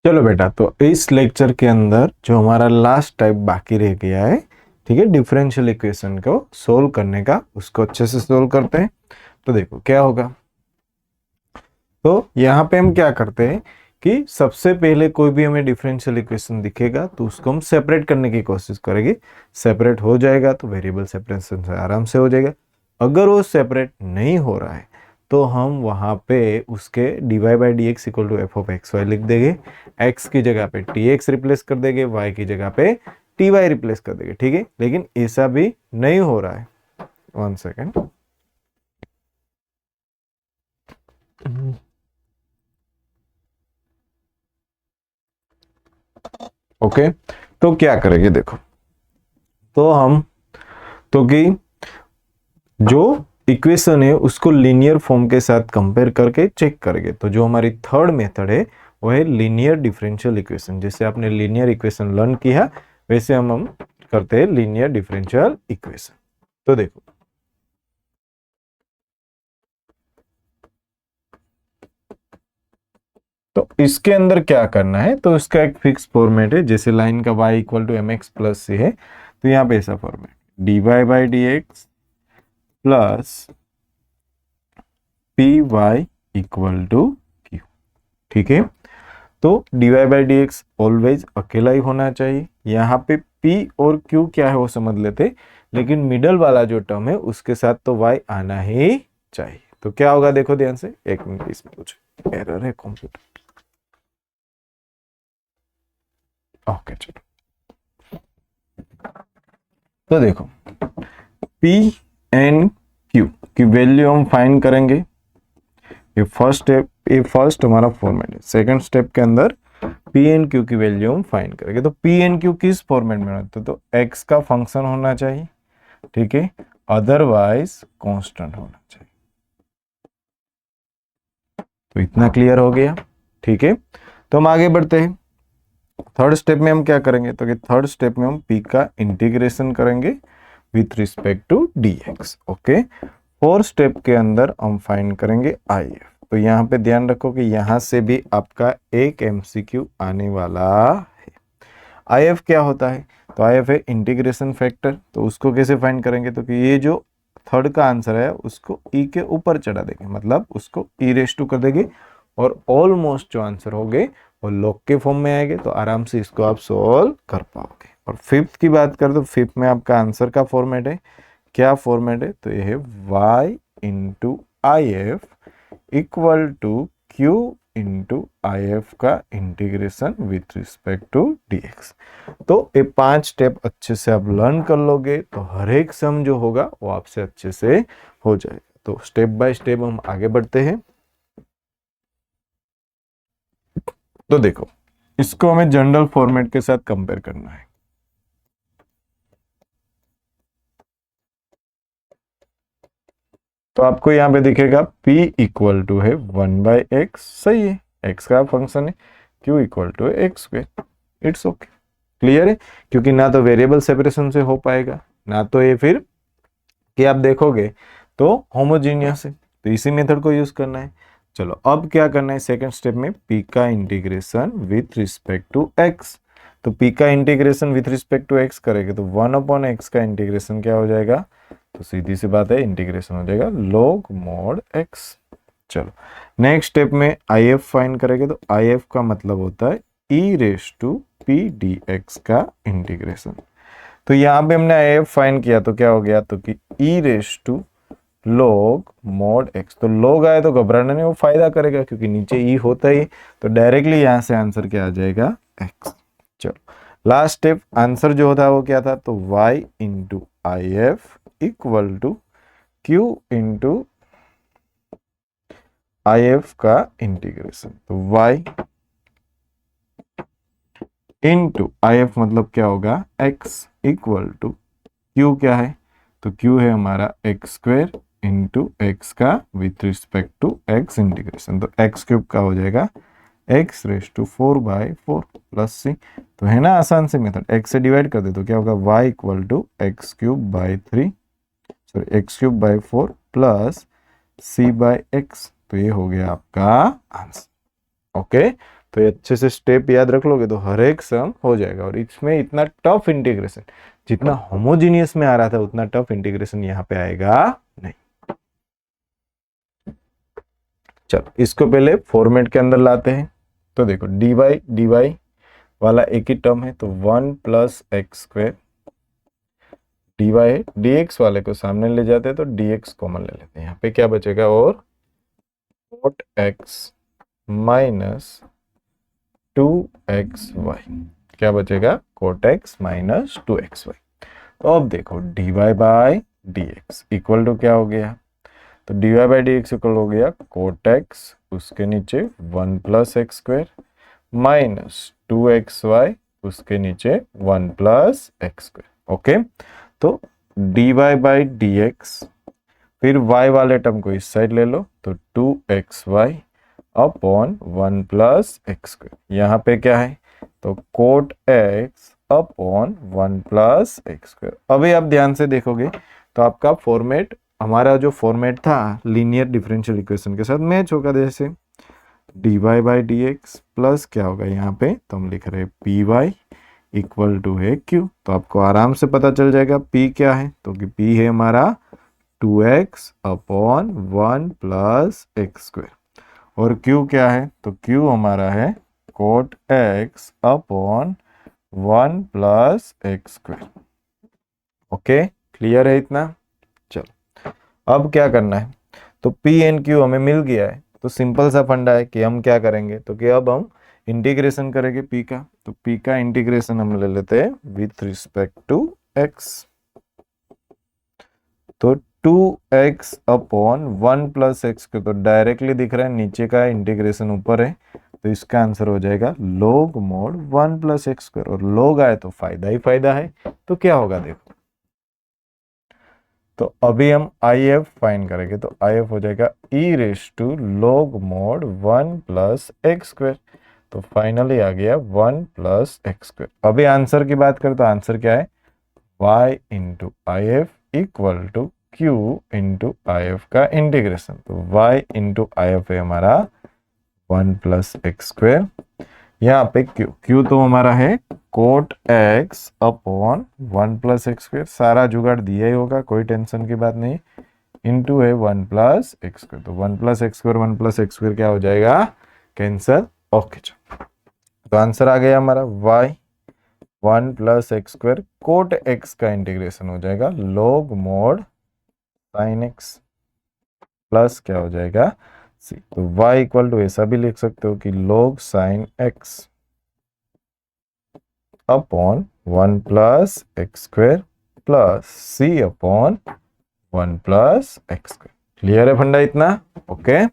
चलो बेटा, तो इस लेक्चर के अंदर जो हमारा लास्ट टाइप बाकी रह गया है, ठीक है, डिफरेंशियल इक्वेशन को सोल्व करने का, उसको अच्छे से सोल्व करते हैं। तो देखो क्या होगा। तो यहाँ पे हम क्या करते हैं कि सबसे पहले कोई भी हमें डिफरेंशियल इक्वेशन दिखेगा तो उसको हम सेपरेट करने की कोशिश करेंगे। सेपरेट हो जाएगा तो वेरिएबल सेपरेशन से आराम से हो जाएगा। अगर वो सेपरेट नहीं हो रहा है तो हम वहां पे उसके dy by D x equal to f of x y लिख देंगे। x की जगह पे टी एक्स रिप्लेस कर देंगे, y की जगह पे टी वाई रिप्लेस कर देंगे, ठीक है। लेकिन ऐसा भी नहीं हो रहा है। 1 सेकेंड। ओके, तो क्या करेंगे देखो। तो हम तो कि जो इक्वेशन है उसको लीनियर फॉर्म के साथ कंपेयर करके चेक करेंगे। तो जो हमारी थर्ड मेथड है वो है लीनियर डिफरेंशियल इक्वेशन। जैसे आपने लीनियर इक्वेशन लर्न किया वैसे हम करते हैं लीनियर डिफरेंशियल इक्वेशन। तो देखो, तो इसके अंदर क्या करना है, तो इसका एक फिक्स फॉर्मेट है। जैसे लाइन का y equal to M X plus C है तो यहाँ पे ऐसा format D Y by D x plus P Y equal to Q, ठीक है। तो dy by D X always अकेला ही होना चाहिए। यहाँ पे p और q क्या है वो समझ लेते, लेकिन मिडल वाला जो टर्म है उसके साथ तो y आना ही चाहिए। तो क्या होगा देखो ध्यान से, एक मिनट, इसमें कुछ एरर है कंप्यूटर। ओके चलो, तो देखो p एंड q की वैल्यू हम फाइंड करेंगे। ये फर्स्ट स्टेप, ये फर्स्ट हमारा फॉर्मेट है। सेकंड स्टेप के अंदर पी एंड क्यू की वैल्यू हम फाइंड करेंगे। तो पी एंड क्यू किस फॉर्मेट में रहते हैं, तो एक्स का फंक्शन होना चाहिए, ठीक है, अदरवाइज कांस्टेंट होना चाहिए। तो इतना क्लियर हो गया, ठीक है। तो हम आगे बढ़ते हैं। थर्ड स्टेप में हम क्या करेंगे, तो कि थर्ड स्टेप में हम पी का इंटीग्रेशन करेंगे with respect to D x. Okay, fourth step के अंदर हम फाइंड करेंगे आई एफ। तो यहाँ पे ध्यान रखो कि यहाँ से भी आपका एक एमसीक्यू आने वाला है। आई एफ क्या होता है, तो आई एफ है इंटीग्रेशन फैक्टर। तो उसको कैसे फाइंड करेंगे, तो कि ये जो थर्ड का आंसर है उसको ई के ऊपर चढ़ा देंगे, मतलब उसको ई रेस टू कर देंगे और ऑलमोस्ट जो आंसर हो गए वो लॉग के फॉर्म में आएंगे। तो आराम से इसको आप सोल्व कर पाओगे। और फिफ्थ की बात करें तो फिफ्थ में आपका आंसर का फॉर्मेट है, क्या फॉर्मेट है, तो ये है y into I F equal to Q into I F का integration with respect to D x. तो ये 5 स्टेप अच्छे से आप लर्न कर लोगे तो हर एक सम जो होगा वो आपसे अच्छे से हो जाएगा। तो स्टेप बाय स्टेप हम आगे बढ़ते हैं। तो देखो, इसको हमें जनरल फॉर्मेट के साथ कंपेयर करना है। तो आपको यहाँ पे दिखेगा p इक्वल टू है 1/x, सही है, x का फंक्शन है, q इक्वल टू है x square. It's okay, clear है। क्योंकि ना तो वेरिएबल सेपरेशन से हो पाएगा, ना तो ये फिर कि आप देखोगे तो होमोजीनियस है। तो इसी मेथड को यूज करना है। चलो अब क्या करना है, सेकंड स्टेप में p का integration with respect to x। तो p का integration with respect to x करेंगे तो 1/x का इंटीग्रेशन क्या हो जाएगा, तो सीधी सी बात है इंटीग्रेशन हो जाएगा log mod x। चलो नेक्स्ट स्टेप में आई एफ फाइंड करेंगे। तो आई एफ का मतलब होता है e raise to p dx का इंटीग्रेशन। तो यहाँ पे हमने आई एफ फाइंड किया तो क्या हो गया, तो कि e raise to log mod x। तो log आए तो घबराना नहीं, वो फायदा करेगा क्योंकि नीचे e होता ही। तो डायरेक्टली यहाँ से आंसर क्या आ जाएगा, x। चलो लास्ट स्टेप, आंसर जो होता है वो क्या था, तो y into I F equal to q into I F का इंटीग्रेशन। तो y इंटू आई एफ मतलब क्या होगा, x इक्वल टू q क्या है, तो q है हमारा एक्स स्क्वेयर इंटू एक्स का with respect to x integration. तो एक्स क्यूब का हो जाएगा x raise to 4/4 plus c. तो है ना आसान से मेथड, x से डिवाइड कर दे तो क्या होगा, y equal to x cube by 3, sorry x cube by 4 plus c by x. तो ये हो गया आपका आंसर। ओके, तो ये अच्छे से स्टेप याद रख लोगे तो हर एक सम हो जाएगा। और इसमें इतना टफ इंटीग्रेशन, जितना होमोजीनियस में आ रहा था उतना टफ इंटीग्रेशन यहाँ पे आएगा नहीं। चलो इसको पहले फॉर्मेट के अंदर लाते हैं। तो देखो dy वाला एक ही टर्म है, तो 1 प्लस एक्स स्क्वायर dy है, dx वाले को सामने ले जाते हैं तो dx कॉमन ले लेते हैं। यहाँ पे क्या बचेगा, और cot x माइनस 2xy, क्या बचेगा, cot x माइनस 2xy। तो अब देखो dy by dx equal to क्या हो गया, तो dy बाई dx इक्वल हो गया cot x, उसके नीचे 1 plus x square minus 2xy, उसके नीचे 1 प्लस एक्स स्क्वायर। ओके, तो dy बाई dx, फिर y वाले टर्म को इस साइड ले लो तो 2xy upon 1 plus x square. यहाँ पे क्या है, तो cot x upon 1 plus x square. अभी आप ध्यान से देखोगे तो आपका फॉर्मेट, हमारा जो फॉर्मेट था लीनियर डिफरेंशियल इक्वेशन के साथ मैच होगा। जैसे dy बाई dx प्लस क्या होगा यहाँ पे, तो हम लिख रहे हैं py इक्वल टू है q। तो आपको आराम से पता चल जाएगा p क्या है, तो कि p है हमारा 2x upon 1 plus x square, और q क्या है, तो q हमारा है cot x upon 1 plus x square. Okay, clear है इतना। चलो अब क्या करना है, तो p एंड q हमें मिल गया है, तो सिंपल सा फंडा है कि हम क्या करेंगे, तो कि अब हम इंटीग्रेशन करेंगे p का। तो p का इंटीग्रेशन हम ले लेते हैं विथ रिस्पेक्ट टू x। तो 2x अपॉन 1 प्लस एक्स के, तो डायरेक्टली दिख रहा है, नीचे का इंटीग्रेशन ऊपर है, तो इसका आंसर हो जाएगा log mod 1 plus x square. और log आए तो फायदा ही फायदा है, तो क्या होगा देखो, तो अभी हम IF फाइंड करेंगे, तो IF हो जाएगा e raise to log mod 1 plus x square. तो फाइनली आ गया 1 प्लस एक्स स्क्वायर। अभी आंसर की बात करें तो आंसर क्या है, y into IF equal to q into IF का इंटीग्रेशन। तो y इंटू IF है हमारा 1 प्लस एक्स स्क्वायर, यहाँ पे q तो हमारा है cot x upon 1 plus x square, सारा जुगाड़ दिया ही होगा, कोई टेंशन की बात नहीं, इंटू है 1 प्लस एक्स स्क्वायर। तो 1 plus x square 1 plus x square क्या हो जाएगा, कैंसर। ओके, तो आंसर आ गया हमारा y 1 plus x square cot x का इंटीग्रेशन हो जाएगा log mod sin x plus क्या हो जाएगा c। तो y इक्वल टू ऐसा भी लिख सकते हो कि log sin x upon 1 plus x square plus c upon 1 plus x square. Clear है फंडा इतना। ओके,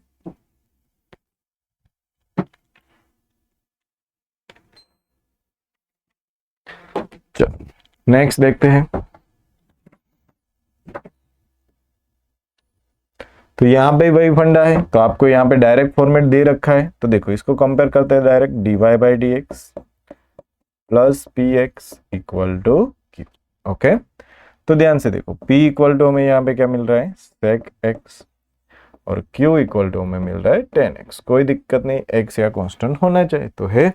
चलो नेक्स्ट देखते हैं। तो यहाँ पे वही फंडा है, तो आपको यहाँ पे डायरेक्ट फॉर्मेट दे रखा है, तो देखो इसको कंपेयर करते हैं direct, dy by D x plus p x equal to q. Okay, तो ध्यान से देखो p इक्वल टू हमें यहाँ पे क्या मिल रहा है, sec x, और q इक्वल टू हमें मिल रहा है tan x। कोई दिक्कत नहीं, x या कांस्टेंट होना चाहिए तो है।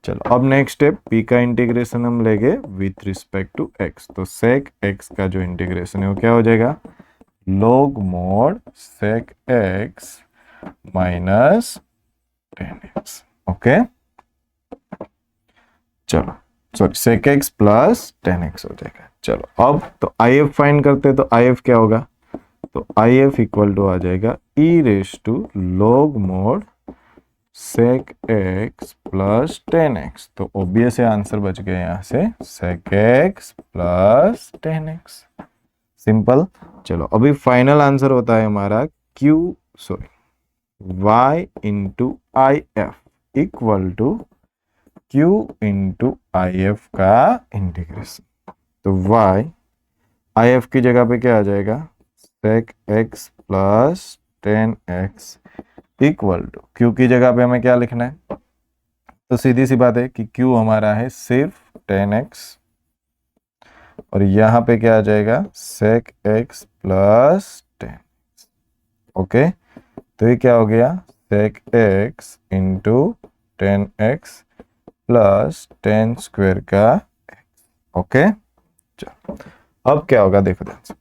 चलो अब नेक्स्ट स्टेप, p का इंटीग्रेशन हम लेंगे विथ रिस्पेक्ट टू x। तो sec x का जो इंटीग्रेशन है वो क्या हो जाएगा, log mod sec x minus tan x। Okay, चलो sorry sec x plus tan x हो जाएगा। चलो अब तो IF फाइंड करते हैं, तो IF क्या होगा, तो IF इक्वल टू आ जाएगा e raise to log mod sec x plus tan x। तो ऑब्वियस है आंसर बच गया यहाँ से sec x plus tan x, simple. चलो अभी फाइनल आंसर होता है हमारा y into IF equal to q into IF का इंटीग्रेशन। तो y IF की जगह पे क्या आ जाएगा, sec x plus tan x equal to q की जगह पे हमें क्या लिखना है, तो सीधी सी बात है कि q हमारा है सिर्फ tan x, और यहाँ पे क्या आ जाएगा sec x plus tan। Okay, तो ये क्या हो गया sec x into 10x plus 10 square का x। ओके, चलो अब क्या होगा देखो ध्यान से।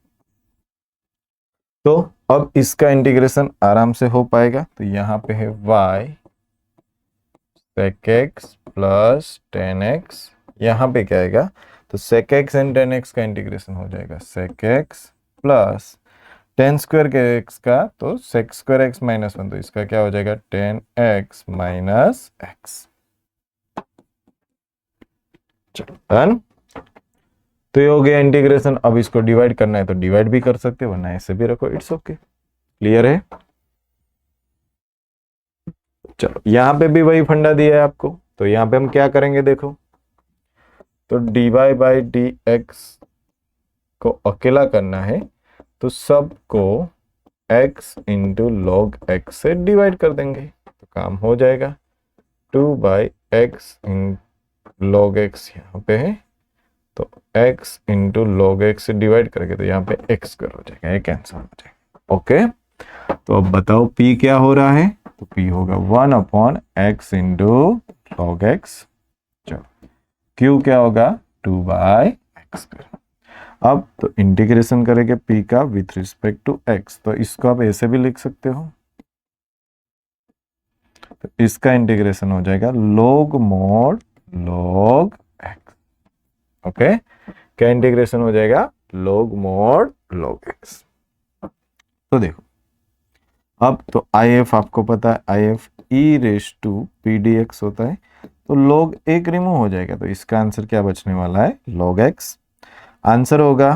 तो अब इसका इंटीग्रेशन आराम से हो पाएगा। तो यहाँ पे है y sec x plus 10x, यहाँ पे क्या आएगा तो sec x एंड 10x का इंटीग्रेशन हो जाएगा sec x प्लस 10 स्क्वायर के x का तो sec स्क्वायर x माइनस 1, तो इसका क्या हो जाएगा 10x माइनस x। चलो डन। तो ये हो गया इंटीग्रेशन। अब इसको डिवाइड करना है तो डिवाइड भी कर सकते हो, वरना ऐसे भी रखो, इट्स ओके। क्लियर है? चलो यहां पे भी वही फंडा दिया है आपको, तो यहां पे हम क्या करेंगे देखो। तो dy बाई डी एक्स को अकेला करना है तो सबको x इंटू लॉग एक्स से डिवाइड कर देंगे तो काम हो जाएगा। 2 by x in log x यहाँ पे है, तो x इंटू लॉग एक्स से डिवाइड करके तो यहाँ पे x स्क्वायर हो जाएगा, ये कैंसिल हो जाएगा। ओके, तो अब बताओ p क्या हो रहा है। तो p होगा 1 upon X into log x. चलो q क्या होगा 2 बाई एक्स स्क्वायर। अब तो इंटीग्रेशन करेंगे p का विथ रिस्पेक्ट टू x, तो इसको आप ऐसे भी लिख सकते हो। तो इसका इंटीग्रेशन हो जाएगा log mod log x। Okay, क्या इंटीग्रेशन हो जाएगा log mod log x। तो देखो अब तो IF आपको पता है, IF e raise to P D x होता है, तो log एक रिमूव हो जाएगा, तो इसका आंसर क्या बचने वाला है log x। आंसर होगा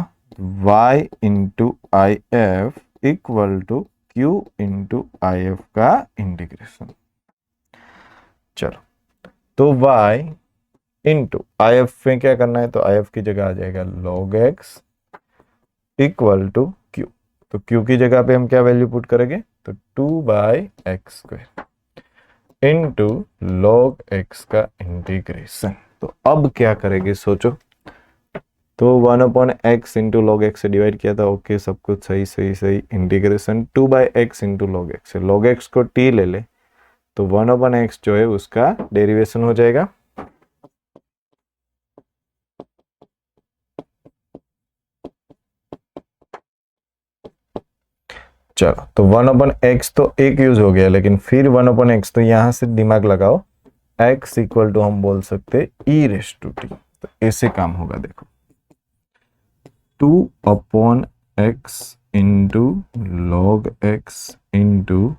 y into I F equal to q into I F का इंटीग्रेशन। चलो तो y इंटू आई एफ में क्या करना है, तो आई एफ की जगह आ जाएगा log x equal to q। तो q की जगह पे हम क्या वैल्यू पुट करेंगे, तो 2 by x square into log x का इंटीग्रेशन। तो अब क्या करेंगे सोचो। तो 1 upon X into log x से डिवाइड किया था, ओके सब कुछ सही सही सही। Integration 2 by x into log x है, लॉग एक्स को t ले ले तो 1 अपॉन एक्स जो है उसका डेरिवेशन हो जाएगा। चलो तो 1 अपॉन एक्स तो एक यूज हो गया, लेकिन फिर 1 अपॉन एक्स, तो यहां से दिमाग लगाओ, x इक्वल टू हम बोल सकते e रेस टू टी। तो ऐसे काम होगा देखो, 2 upon X into log x into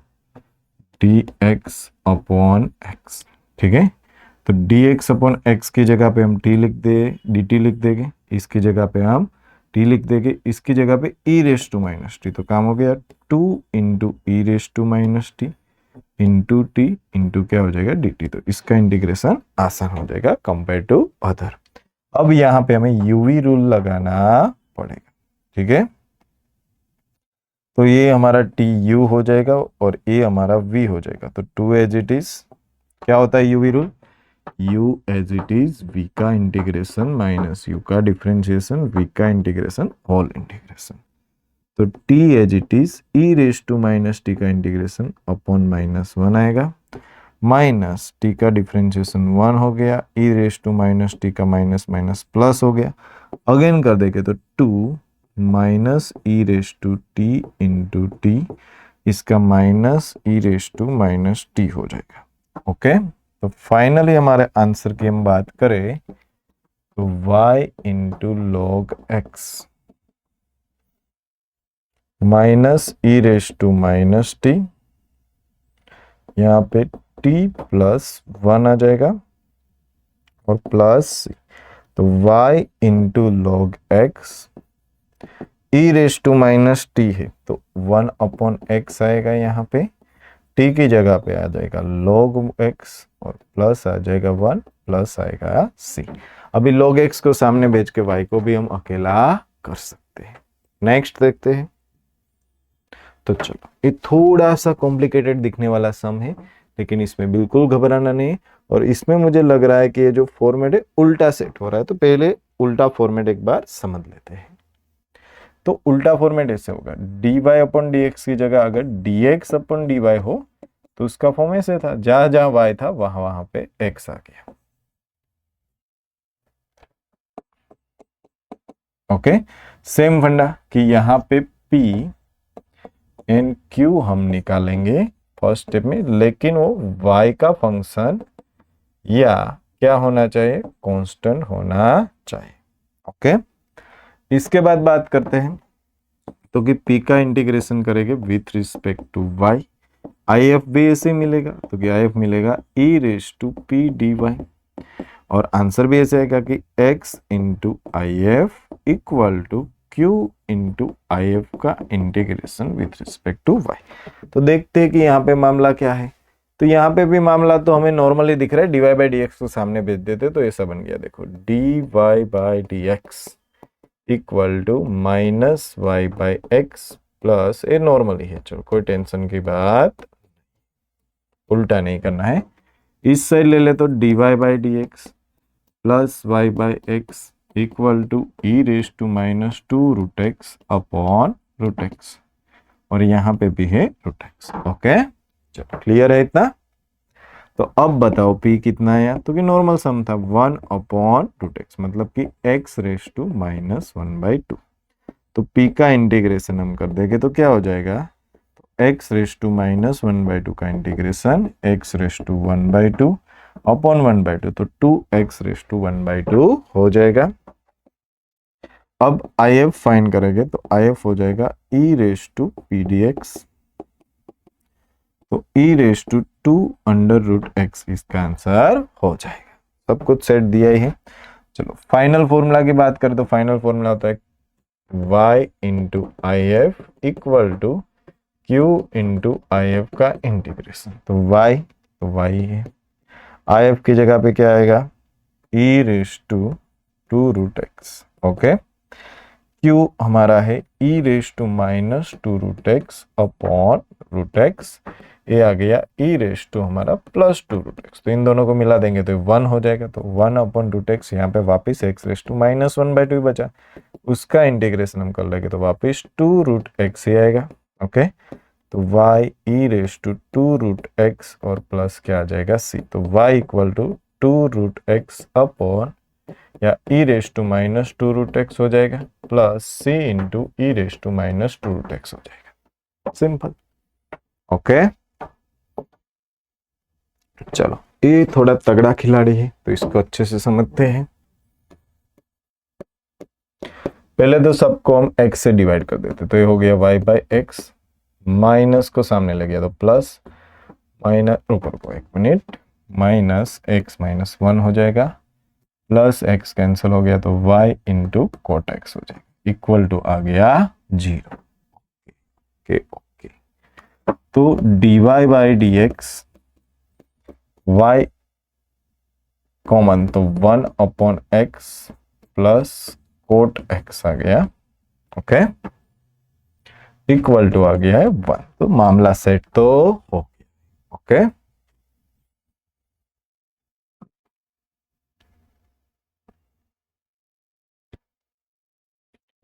d x upon x. ठीक है, तो डी एक्स अपॉन एक्स की जगह पे हम टी लिख दे, डी टी लिख देंगे, इसकी जगह पे हम टी लिख देंगे, इसकी जगह पे e raise to minus t. तो काम हो गया 2 into E raise to minus t into t into क्या हो जाएगा डी टी। तो इसका इंटीग्रेशन आसान हो जाएगा कंपेयर टू अदर। अब यहाँ पे हमें यूवी रूल लगाना पड़ेगा। ठीक है, तो ये हमारा टी यू हो जाएगा और ये हमारा वी हो जाएगा। तो 2 एज इट इज क्या होता है UV rule, u as it is v का इंटीग्रेशन माइनस u का डिफरेंशिएशन v का इंटीग्रेशन होल इंटीग्रेशन। तो t as it is e raise to minus t का इंटीग्रेशन अपॉन माइनस 1 आएगा, माइनस t का डिफरेंशिएशन 1 हो गया, e raise to minus t का माइनस माइनस प्लस हो गया, अगेन कर देंगे तो 2 minus e raise to t into T, इसका minus e raise to minus t हो जाएगा। ओके, तो फाइनली हमारे आंसर की हम बात करें तो y into log x minus e raise to minus t, यहाँ पे t प्लस 1 आ जाएगा और प्लस, तो y into log x e raise to minus t है तो 1 अपॉन एक्स आएगा, यहाँ पे t की जगह पे आ जाएगा log x और प्लस आ जाएगा 1 प्लस आएगा c। अभी log x को सामने भेज के y को भी हम अकेला कर सकते हैं। नेक्स्ट देखते हैं। तो चलो, ये थोड़ा सा कॉम्प्लिकेटेड दिखने वाला सम है, लेकिन इसमें बिल्कुल घबराना नहीं। और इसमें मुझे लग रहा है कि ये जो फॉर्मेट है उल्टा सेट हो रहा है, तो पहले उल्टा फॉर्मेट एक बार समझ लेते हैं। तो उल्टा फॉर्मेट ऐसे होगा, dy अपॉन dx की जगह अगर dx अपॉन dy हो तो उसका फॉर्म ऐसे था, जहां जहां y था वहां वहां पे x आ गया। ओके, सेम फंडा कि यहाँ पे p एंड q हम निकालेंगे फर्स्ट स्टेप में, लेकिन वो y का फंक्शन या क्या होना चाहिए, कांस्टेंट होना चाहिए। ओके, इसके बाद बात करते हैं तो कि p का इंटीग्रेशन करेंगे with respect to y, if भी ऐसे मिलेगा तो कि if मिलेगा e raise to p dy, और आंसर भी ऐसे आएगा कि x into I F equal to q into I F का integration with respect to y। तो देखते हैं कि यहाँ पे मामला क्या है। तो यहाँ पे भी मामला तो हमें नॉर्मली दिख रहा है, dy बाई डी एक्स को सामने भेज देते तो ऐसा बन गया, देखो dy by D x equal to minus y by x plus, ये नॉर्मली है, चलो कोई टेंशन की बात, उल्टा नहीं करना है। इस साइड ले ले तो dy by D x plus y by x equal to e raise to minus two root x upon root x, और यहाँ पे भी है रूट एक्स। ओके, चलो क्लियर है इतना। तो अब बताओ p कितना आया, तो कि नॉर्मल सम था 1 अपॉन रूट एक्स, मतलब कि x रेज टू माइनस 1/2। तो p का इंटीग्रेशन हम कर देंगे तो क्या हो जाएगा, तो x रेज टू माइनस 1/2 का integration x raise to 1/2 upon 1/2, तो 2x रेज टू 1/2 हो जाएगा। अब if फाइंड करेंगे तो if हो जाएगा e raise to P D x, तो e raise to 2 under root x इसका आंसर हो जाएगा। सब कुछ सेट दिया ही है। चलो फाइनल फॉर्मूला की बात करें तो फाइनल फॉर्मूला होता है y into I F equal to q into I F का इंटीग्रेशन, तो y है, आई एफ की जगह पे क्या आएगा, e raise to 2 root x. Okay, q हमारा है e raise to minus 2 root x upon root x, ये आ गया e रेज टू हमारा प्लस 2 रूट एक्स, तो इन दोनों को मिला देंगे तो 1 हो जाएगा, तो 1 अपॉन रूट एक्स, यहाँ पे वापिस x रेज टू माइनस 1/2 बचा, उसका इंटीग्रेशन हम कर लेंगे तो वापिस 2 रूट एक्स ही आएगा। ओके, तो y e raise to 2 root x और प्लस क्या आ जाएगा c, तो y equal to 2 root x upon या e raise to minus 2 root x हो जाएगा plus c into e raise to minus 2 root x हो जाएगा, सिंपल। ओके, चलो ये थोड़ा तगड़ा खिलाड़ी है तो इसको अच्छे से समझते हैं। पहले तो सबको हम x से डिवाइड कर देते, तो ये हो गया y बाई एक्स, माइनस को सामने ले गया तो प्लस, माइनस ऊपर को एक मिनट, माइनस एक्स माइनस 1 हो जाएगा, प्लस x कैंसिल हो गया तो y इंटू कोट एक्स हो जाएगा, इक्वल टू आ गया 0। ओके, तो dy by D x y common, तो 1 upon x plus coat x आ गया। ओके, इक्वल टू आ गया है 1, तो मामला सेट तो हो गया। Okay,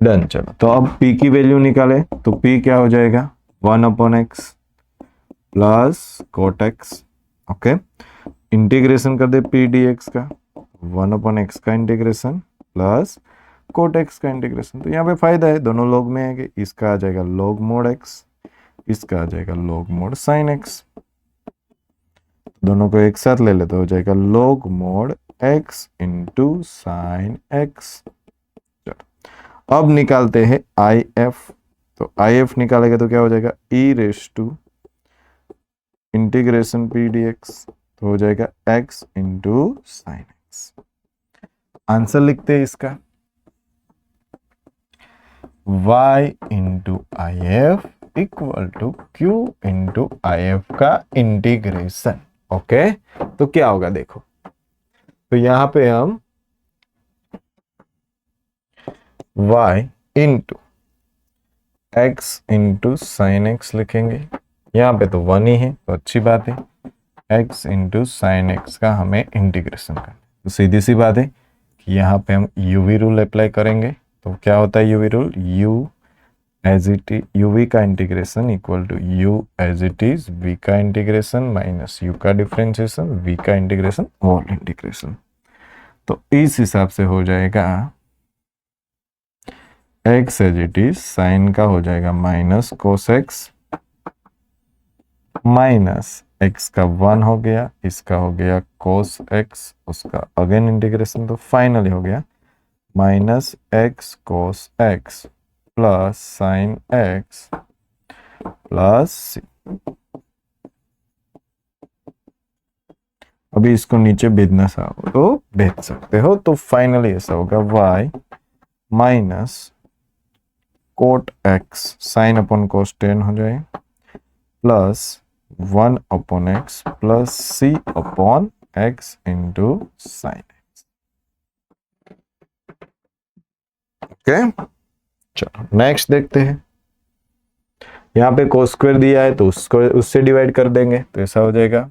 done. चलो तो अब p की वैल्यू निकाले तो p क्या हो जाएगा, 1 upon x plus coat x। Okay, integration कर दे पी डी एक्स का, 1 अपॉन एक्स का इंटीग्रेशन प्लस कोट एक्स का इंटीग्रेशन, तो यहाँ पे फायदा है दोनों लॉग में है कि इसका आ जाएगा लॉग मोड एक्स, इसका आ जाएगा लॉग मोड साइन एक्स, दोनों को एक साथ ले ले तो हो जाएगा log mode x into sine x. अब निकालते हैं आई एफ, तो आई एफ निकालेगा तो क्या हो जाएगा e raise to integration P D x, तो हो जाएगा x into sine x. Answer लिखते हैं इसका y into I F equal to q into I F का इंटीग्रेशन। ओके, तो क्या होगा देखो, तो यहां पे हम y into x into sine x लिखेंगे, यहाँ पे तो 1 ही है तो अच्छी बात है, x इंटू साइन एक्स का हमें इंटीग्रेशन करना, तो सीधी सी बात है कि यहाँ पे हम यूवी रूल अप्लाई करेंगे, तो क्या होता है UV rule, u as it is U V का integration equal to U as it is V का इंटीग्रेशन माइनस यू का डिफरेंशिएशन वी का इंटीग्रेशन होल इंटीग्रेशन। तो इस हिसाब से हो जाएगा x as it is sine का हो जाएगा minus cos X minus x का 1 हो गया, इसका हो गया कोस एक्स, उसका अगेन इंटीग्रेशन, तो फाइनली हो गया minus X cos x plus sine X plus C. अभी इसको नीचे भेजना चाहो तो भेज सकते हो। तो फाइनली ऐसा होगा y minus cot X sine upon cos 10 हो जाए plus 1 upon X plus C upon X into sine X. Okay, चलो नेक्स्ट देखते हैं। यहाँ पे कोस स्क्वायर दिया है तो उसको उससे डिवाइड कर देंगे, तो ऐसा हो जाएगा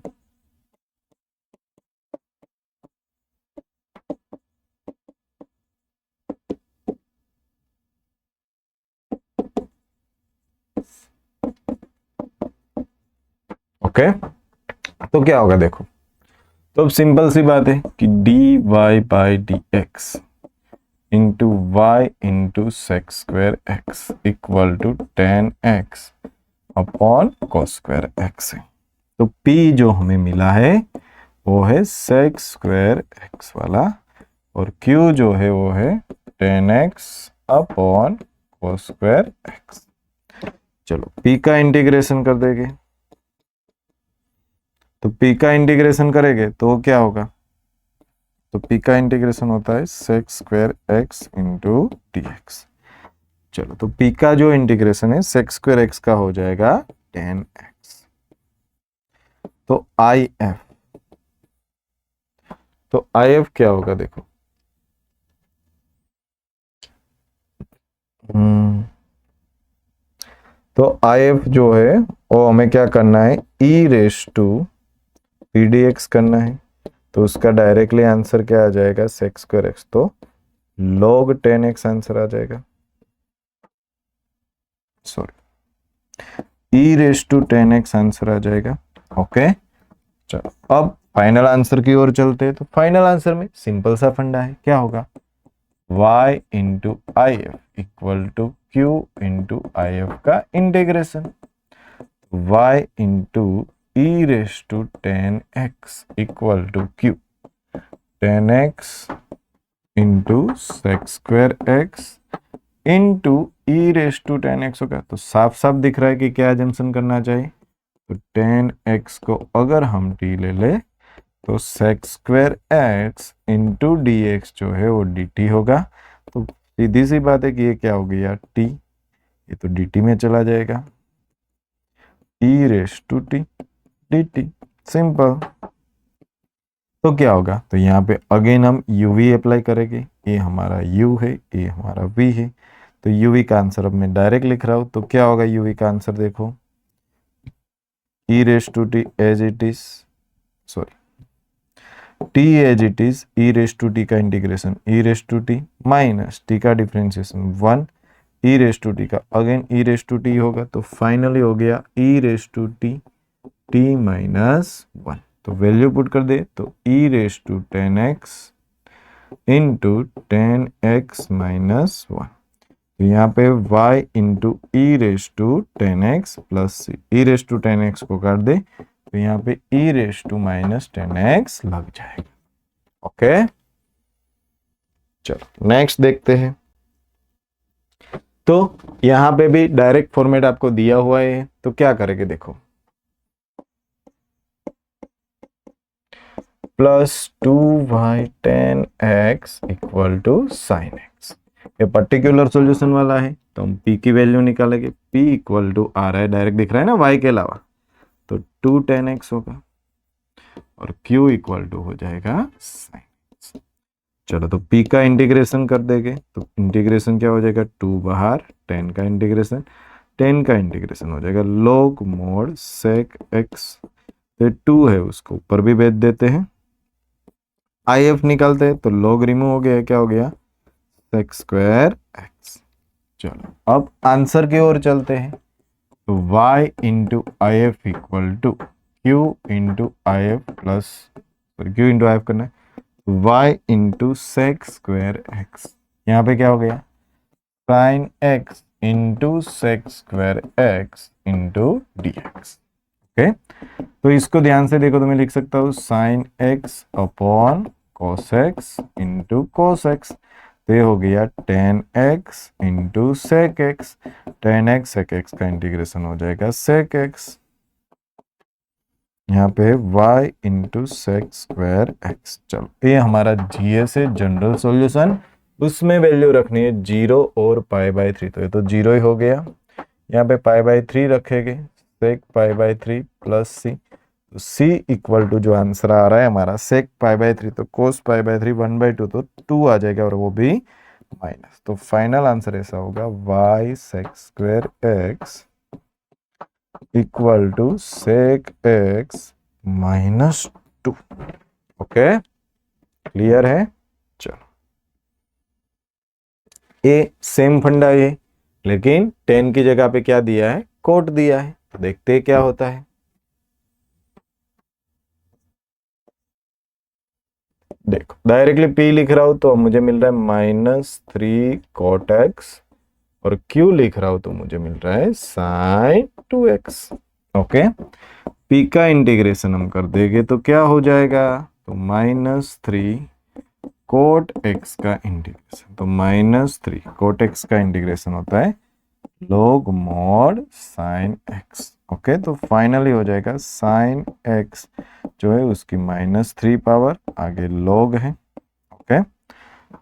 ओके। तो क्या होगा देखो, तो अब सिंपल सी बात है कि d Y by D x into y into sec square x equal to 10x upon cos square x है। तो P जो हमें मिला है वो है सेक्स स्क्वायर एक्स वाला और Q जो है वो है 10x upon cos square x. चलो P का इंटीग्रेशन कर देंगे, तो P का इंटीग्रेशन करेंगे तो क्या होगा, तो P का इंटीग्रेशन होता है sex square x into d x. चलो तो P का जो इंटीग्रेशन है सेक्स स्क्वायर एक्स का हो जाएगा 10x। तो IF, तो IF क्या होगा देखो, तो IF जो है वो हमें क्या करना है e raise to P D X करना है। तो उसका डायरेक्टली आंसर क्या आ जाएगा सेक्स स्क्वायर एक्स, तो log 10x आंसर आ जाएगा, sorry e raise to 10x answer आ जाएगा। ओके, चलो अब फाइनल आंसर की ओर चलते हैं। तो फाइनल आंसर में सिंपल सा फंडा है, क्या होगा y into I F equal to Q into I F का integration, y into E raise to 10x equal to Q 10x into sec square x into E raise to 10x होगा। तो साफ साफ दिख रहा है कि क्या जंक्शन करना चाहिए, तो 10x को अगर हम t ले ले तो sex square x into d x जो है वो डी टी होगा। तो सीधी सी बात है कि ये क्या हो गया t, ये तो डी टी में चला जाएगा, E raise to T D T, simple. तो क्या होगा, तो यहाँ पे अगेन हम यू वी अप्लाई करेंगे, ये हमारा u है ये हमारा v है, तो यू वी का आंसर अब मैं डायरेक्ट लिख रहा हूँ। तो क्या होगा यू वी का आंसर देखो, e raise to t as it is, sorry t as it is e raise to t का integration e raise to t minus t का differentiation 1 e raise to t का again e raise to t होगा। तो finally हो गया e raise to t t minus 1। तो value put कर दे तो e raise to 10x into 10x minus 1। तो यहाँ पे y into E raise to 10x plus c, e raise to 10x को काट दे तो यहाँ पे e raise to minus 10x लग जाएगा। ओके, चलो नेक्स्ट देखते हैं। तो यहाँ पे भी डायरेक्ट फॉर्मेट आपको दिया हुआ है, तो क्या करेंगे देखो, plus 2y 10x equal to sine x, ये पर्टिकुलर सॉल्यूशन वाला है तो हम p की वैल्यू निकालेंगे, p इक्वल टू आ रहा है डायरेक्ट दिख रहा है ना y के अलावा, तो 2 10x होगा और q इक्वल टू हो जाएगा साइन एक्स। चलो तो p का इंटीग्रेशन कर देंगे, तो इंटीग्रेशन क्या हो जाएगा 2 बाहर 10 का इंटीग्रेशन, 10 का इंटीग्रेशन हो जाएगा log मोड sec x, तो 2 है उसको ऊपर भी भेज देते हैं, IF निकालते हैं तो log रिमूव हो गया, क्या हो गया सेक्स स्क्वायर एक्स। चलो अब आंसर की ओर चलते हैं। तो y into I F equal to Q into I F plus, sorry q into I F करना है, y into sec square x. यहाँ पे क्या हो गया, sine x into sec square x into d x. Okay, तो इसको ध्यान से देखो तो मैं लिख सकता हूँ sine x upon cos x into cos x. तो ये हो गया tan x into sec x. Tan x sec x का इंटीग्रेशन हो जाएगा सेक एक्स। यहाँ पे y into sec square x. चलो ये हमारा जीएस है, जनरल सॉल्यूशन। उसमें वैल्यू रखनी है 0 और π/3, तो ये तो 0 ही हो गया। यहाँ पे π/3 रखेंगे, सेक π/3 प्लस सी। तो सी इक्वल टू जो आंसर आ रहा है हमारा सेक π/3, तो कोस π/3 1/2, तो 2 आ जाएगा और वो भी माइनस। तो फाइनल आंसर ऐसा होगा y sec square x equal to sec x -2। Okay, clear है। चलो ये सेम फंडा है, लेकिन 10 की जगह पे क्या दिया है, कोट दिया है। तो देखते हैं क्या होता है। देखो डायरेक्टली p लिख रहा हूं तो मुझे मिल रहा है -3 cot x, और q लिख रहा हूं तो मुझे मिल रहा है sin 2x। ओके, p का इंटीग्रेशन हम कर देंगे तो क्या हो जाएगा, तो -3 cot x का इंटीग्रेशन, तो -3 cot x का इंटीग्रेशन होता है log mod sin x। Okay, तो फाइनली हो जाएगा sin x जो है उसकी -3 पावर, आगे log है। ओके,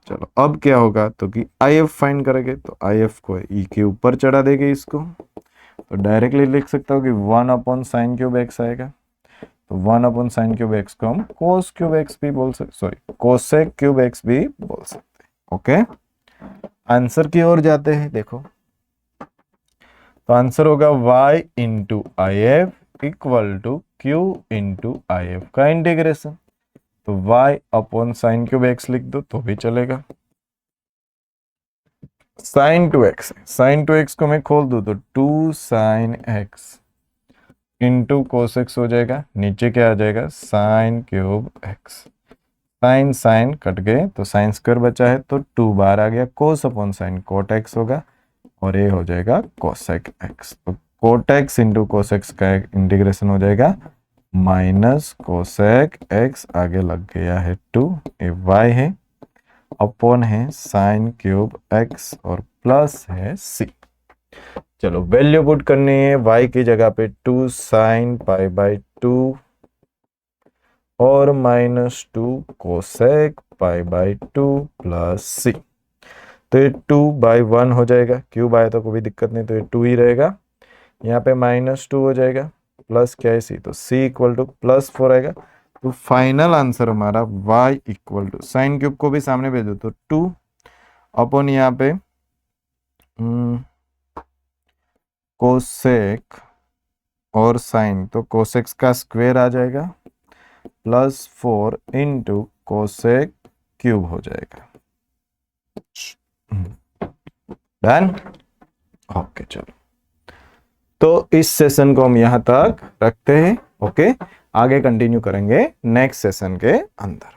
चलो अब क्या होगा, तो कि आई एफ फाइंड करेंगे, तो आई एफ को ई के ऊपर चढ़ा देंगे इसको। तो डायरेक्टली लिख सकता हूँ कि 1/sin क्यूब एक्स आएगा। तो 1/sin क्यूब एक्स को हम कोस क्यूब एक्स भी बोल सकते, सॉरी कोसेक क्यूब एक्स भी बोल सकते हैं। ओके, आंसर की ओर जाते हैं। देखो तो आंसर होगा y into I F equal to Q into I F का इंटीग्रेशन। तो y upon sine cube x लिख दो तो भी चलेगा। साइन 2x, साइन 2x को मैं खोल दूं तो 2 sine x into cos x हो जाएगा। नीचे क्या आ जाएगा, sine cube x. Sine sine cut गए तो साइन स्क्वायर बचा है, तो 2 बार आ गया। Cos upon sine cot x होगा, और ये हो जाएगा कोसेक एक्स। तो कोट एक्स इंटू कोसेक्स का इंटीग्रेशन हो जाएगा माइनस कोसेक एक्स, आगे लग गया है 2, ये y है, अपॉन है साइन क्यूब एक्स, और प्लस है c। चलो वैल्यू पुट करनी है, y की जगह पे 2 साइन π/2 और -2 कोसेक π/2 प्लस c। तो ये 2/1 हो जाएगा, क्यूब आया तो कोई दिक्कत नहीं, तो ये 2 ही रहेगा। यहाँ पे -2 हो जाएगा, प्लस क्या है c, तो c इक्वल टू +4 आएगा। तो फाइनल आंसर हमारा y equal to, sine cube को भी सामने भेज दो तो 2 अपॉन यहाँ पे कोसेक और साइन, तो कोसेक्स का स्क्वायर आ जाएगा +4 इंटू कोसेक क्यूब हो जाएगा। डन। ओके, चलो तो इस सेशन को हम यहां तक रखते हैं। ओके, आगे कंटिन्यू करेंगे नेक्स्ट सेशन के अंदर।